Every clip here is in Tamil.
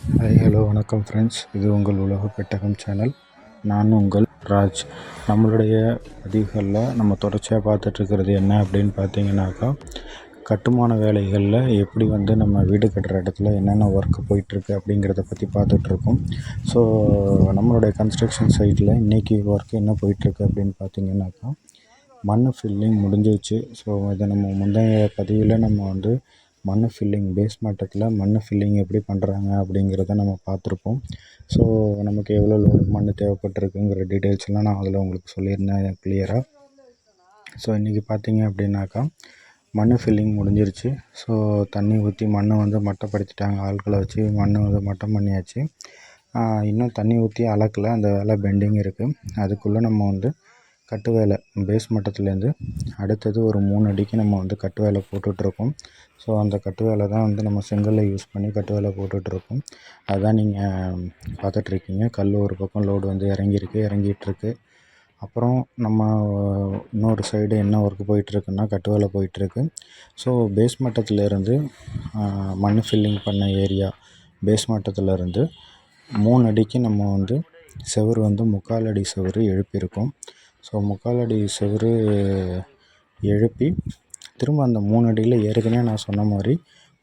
ஹாய் ஹலோ வணக்கம் ஃப்ரெண்ட்ஸ், இது உங்கள் உலக பெட்டகம் சேனல். நான் உங்கள் ராஜ். நம்மளுடைய பதிவுகளில் நம்ம தொடர்ச்சியாக பார்த்துட்ருக்கிறது என்ன அப்படின்னு பார்த்தீங்கன்னாக்கா, கட்டுமான வேலைகளில் எப்படி நம்ம வீடு கட்டுற இடத்துல என்னென்ன ஒர்க்கு போயிட்டுருக்கு அப்படிங்கிறத பற்றி பார்த்துட்ருக்கோம். ஸோ நம்மளுடைய கன்ஸ்ட்ரக்ஷன் சைட்டில் இன்றைக்கி ஒர்க் என்ன போயிட்டுருக்கு அப்படின்னு பார்த்தீங்கன்னாக்கா, மண் ஃபில்லிங் முடிஞ்சிருச்சு. ஸோ இதை நம்ம முந்தைய பதிவில் நம்ம மண் ஃபில்லிங் பேஸ் மட்டத்தில் மண் ஃபில்லிங் எப்படி பண்ணுறாங்க அப்படிங்கிறத நம்ம பார்த்துருப்போம். ஸோ நமக்கு எவ்வளோ லோடு மண் தேவைப்பட்டிருக்குங்கிற டீட்டெயில்ஸ்லாம் நான் அதில் உங்களுக்கு சொல்லியிருந்தேன் கிளியராக. ஸோ இன்றைக்கி பார்த்தீங்க அப்படின்னாக்கா, மண் ஃபில்லிங் முடிஞ்சிருச்சு. ஸோ தண்ணி ஊற்றி மண்ணை மட்டப்படுத்திட்டாங்க. ஆட்களை வச்சு மண் மட்டம் பண்ணியாச்சு. இன்னும் தண்ணி ஊற்றி அளக்கலை, அந்த வேலை பெண்டிங் இருக்குது. அதுக்குள்ளே நம்ம கட்டு வேலை பேஸ் மட்டத்துலேருந்து அடுத்தது ஒரு 3 அடிக்கு நம்ம கட்டு வேலை போட்டுட்ருக்கோம். ஸோ அந்த கட்டு வேலை தான் நம்ம செங்கல்லை யூஸ் பண்ணி கட்டு வேலை போட்டுட்ருக்கோம். அதுதான் நீங்கள் பார்த்துட்ருக்கீங்க. கல் ஒரு பக்கம் லோடு இறங்கிட்டுருக்கு. அப்புறம் நம்ம இன்னொரு சைடு என்ன ஒர்க் போயிட்டுருக்குன்னா, கட்டு வேலை போயிட்டுருக்கு. ஸோ பேஸ் மட்டத்திலேருந்து மண் ஃபில்லிங் பண்ண ஏரியா பேஸ் மட்டத்திலேருந்து 3 அடிக்கு நம்ம செவுரு 3/4 அடி செவுரு எழுப்பியிருக்கோம். ஸோ 3/4 அடி செவுரு எழுப்பி திரும்ப அந்த 3 அடியில் ஏற்கனவே நான் சொன்ன மாதிரி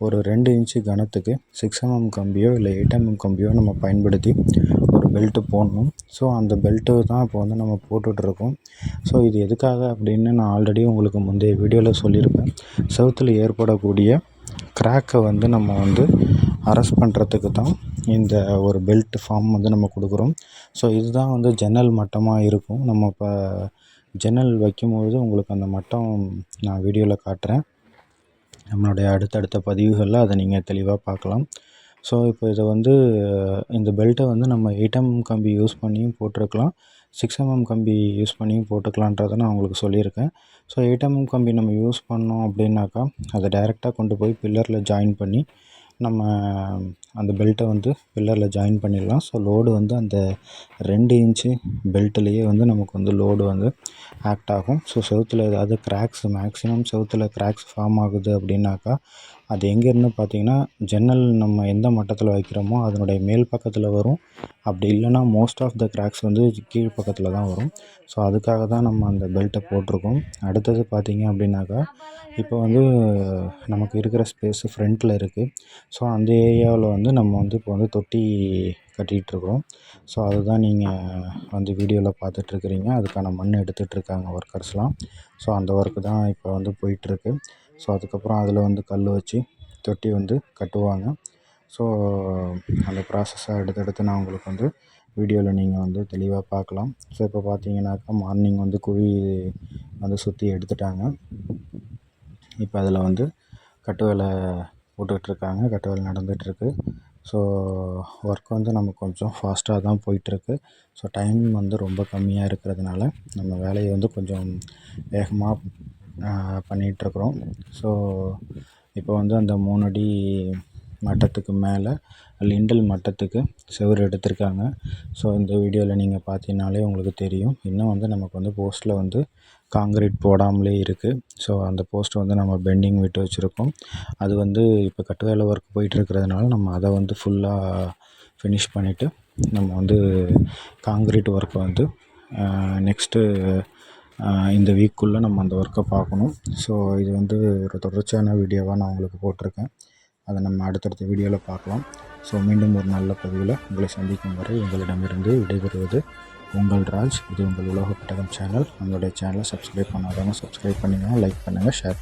ஒரு 2 இன்ச்சு கனத்துக்கு 6 mm கம்பியோ இல்லை 8 mm கம்பியோ நம்ம பயன்படுத்தி ஒரு பெல்ட்டு போடணும். ஸோ அந்த பெல்ட்டு தான் இப்போ நம்ம போட்டுட்ருக்கோம். ஸோ இது எதுக்காக அப்படின்னு நான் ஆல்ரெடி உங்களுக்கு முந்தைய வீடியோவில் சொல்லியிருப்பேன். செவுத்தில் ஏற்படக்கூடிய கிராக்கை நம்ம அரெஸ்ட் பண்ணுறதுக்கு தான் இந்த ஒரு பெல்ட் ஃபார்ம் நம்ம கொடுக்குறோம். ஸோ இதுதான் ஜன்னல் மட்டமாக இருக்கும். நம்ம இப்போ ஜன்னல் வைக்கும்பொழுது உங்களுக்கு அந்த மட்டம் நான் வீடியோவில் காட்டுறேன். நம்மளுடைய அடுத்தடுத்த பதிவுகளில் அதை நீங்கள் தெளிவாக பார்க்கலாம். ஸோ இப்போ இதை இந்த பெல்ட்டை நம்ம 8 mm கம்பி யூஸ் பண்ணியும் போட்டிருக்கலாம், 6 mm கம்பி யூஸ் பண்ணியும் போட்டுக்கலான்றதை நான் உங்களுக்கு சொல்லியிருக்கேன். ஸோ 8 mm கம்பி நம்ம யூஸ் பண்ணோம் அப்படின்னாக்கா, அதை டைரெக்டாக கொண்டு போய் பில்லரில் ஜாயின் பண்ணி நம்ம அந்த பெல்ட்டை பில்லரில் ஜாயின் பண்ணிடலாம். ஸோ லோடு அந்த 2 இன்ச்சு பெல்ட்லேயே நமக்கு லோடு ஆக்ட் ஆகும். ஸோ செவுத்தில் ஏதாவது கிராக்ஸ், மேக்ஸிமம் செவுத்தில் கிராக்ஸ் ஃபார்ம் ஆகுது அப்படின்னாக்கா, அது எங்கேருந்து பார்த்தீங்கன்னா, ஜன்னல் நம்ம எந்த மட்டத்தில் வைக்கிறோமோ அதனுடைய மேல் பக்கத்தில் வரும். அப்படி இல்லைன்னா மோஸ்ட் ஆஃப் த கிராக்ஸ் கீழ் பக்கத்தில் தான் வரும். ஸோ அதுக்காக தான் நம்ம அந்த பெல்ட்டை போட்டிருக்கோம். அடுத்தது பார்த்தீங்க அப்படின்னாக்கா, இப்போ நமக்கு இருக்கிற ஸ்பேஸு ஃப்ரண்ட்டில் இருக்குது. ஸோ அந்த ஏரியாவில் நம்ம இப்போ தொட்டி கட்டிகிட்ருக்குறோம். ஸோ அதுதான் நீங்கள் வீடியோவில் பார்த்துட்ருக்குறீங்க. அதுக்கான மண் எடுத்துகிட்ருக்காங்க ஒர்க்கர்ஸ்லாம். ஸோ அந்த ஒர்க்கு தான் இப்போ போயிட்டுருக்கு. ஸோ அதுக்கப்புறம் அதில் கல் வச்சு தொட்டி கட்டுவாங்க. ஸோ அந்த ப்ராசஸை அடுத்தடுத்து நான் உங்களுக்கு வீடியோவில் நீங்கள் தெளிவாக பார்க்கலாம். ஸோ இப்போ பார்த்தீங்கன்னாக்கா, மார்னிங் குழி சுற்றி எடுத்துட்டாங்க. இப்போ அதில் கட்டு வேலை போட்டுட்ருக்காங்க. கட்டு வேலை நடந்துகிட்ருக்கு. ஸோ ஒர்க் நமக்கு கொஞ்சம் ஃபாஸ்ட்டாக தான் போயிட்டுருக்கு. ஸோ டைம் ரொம்ப கம்மியாக இருக்கிறதுனால நம்ம வேலையை கொஞ்சம் வேகமாக பண்ணிகிட்ருக்குறோம். ஸோ இப்போ அந்த 3 அடி மட்டத்துக்கு மேலே லிண்டல் மட்டத்துக்கு செவுரு எடுத்திருக்காங்க. ஸோ இந்த வீடியோவில் நீங்கள் பார்த்தீங்கனாலே உங்களுக்கு தெரியும். இன்னும் நமக்கு போஸ்ட்டில் காங்கிரீட் போடாமலே இருக்குது. ஸோ அந்த போஸ்ட் நம்ம பெண்டிங் விட்டு வச்சுருக்கோம். அது இப்போ கட்டு வேலை ஒர்க் போயிட்டுருக்கிறதுனால நம்ம அதை ஃபுல்லாக ஃபினிஷ் பண்ணிவிட்டு நம்ம காங்கிரீட் ஒர்க்கை நெக்ஸ்ட்டு இந்த வீக்குள்ளே நம்ம அந்த ஒர்க்கை பார்க்கணும். ஸோ இது ஒரு தொடர்ச்சியான வீடியோவாக நான் உங்களுக்கு போட்டிருக்கேன். அதை நம்ம அடுத்தடுத்த வீடியோவில் பார்க்கலாம். ஸோ மீண்டும் ஒரு நல்ல பதிவில் உங்களை சந்திக்கும் வரை உங்களிடமிருந்து விடைபெறுவது உங்கள் ராஜ். இது உங்கள் உலக பெட்டகம் சேனல். நம்மளுடைய சேனலை சப்ஸ்கிரைப் பண்ணாதவங்க சப்ஸ்கிரைப் பண்ணுங்கள், லைக் பண்ணுங்கள், ஷேர்